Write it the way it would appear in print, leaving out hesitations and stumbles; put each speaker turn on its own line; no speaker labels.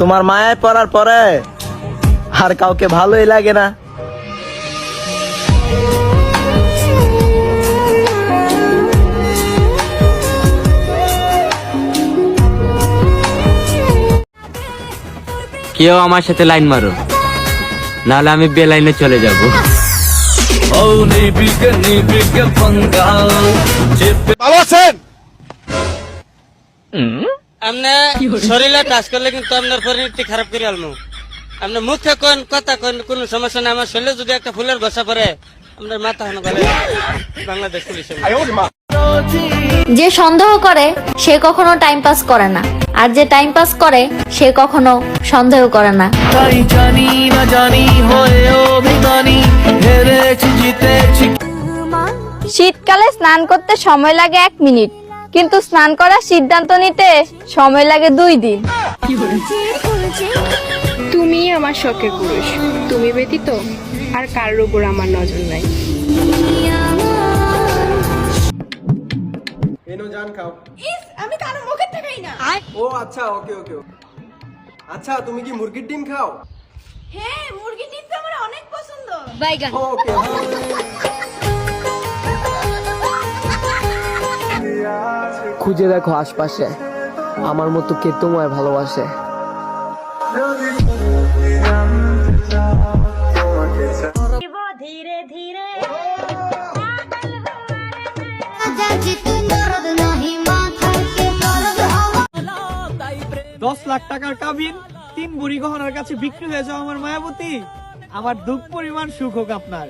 তোমার মায়ায় পড়ার পরে আর কাউকে ভালোই লাগে না।
কেউ আমার সাথে লাইন মারো, নাহলে আমি বেলাইনে চলে যাব।
ভালো আছেন?
আপনি শরীরে টাচ করলে কিন্তু আপনার পরিণতি খারাপ করে আলমু। আপনার মুখে কোন কথা কোন কোনো সমস্যা নেই, আমার শরীরে যদি একটা ফুলের গোসা পরে আপনার মাথা হনো গেলে বাংলাদেশ পুলিশে।
যে সন্দেহ করে সে কখনো টাইম পাস করে না, আর যে টাইম পাস করে সে কখনো সন্দেহ করে না।
তাই জানি না জানি হয়েও বেমানি, হেরেছি জিতেছি।
শীতকালে স্নান করতে সময় লাগে 1 মিনিট, কিন্তু স্নান করার সিদ্ধান্ত নিতে সময় লাগে 2 দিন।
তুমি আমার শখের পুরুষ, তুমি ব্যতীত আর কারোর উপর আমার নজর নাই।
আমি কারো মুখে তাকাই না।
ও আচ্ছা, ওকে ওকে। আচ্ছা, তুমি কি মুরগির ডিম খাও?
হ্যাঁ, মুরগি ডিম তো আমার অনেক পছন্দ।
বাইগান।
ওকে।
খুঁজে দেখো আশপাশে আমার মতো কে তোমায় ভালোবাসে।
ধীরে ধীরে
10 লাখ টাকার কাবিন 3 বুড়ি গহনার কাছে বিক্রি হয়ে যাও আমার মায়াবতী। আমার দুঃখ পরিমাণ সুখ হোক আপনার।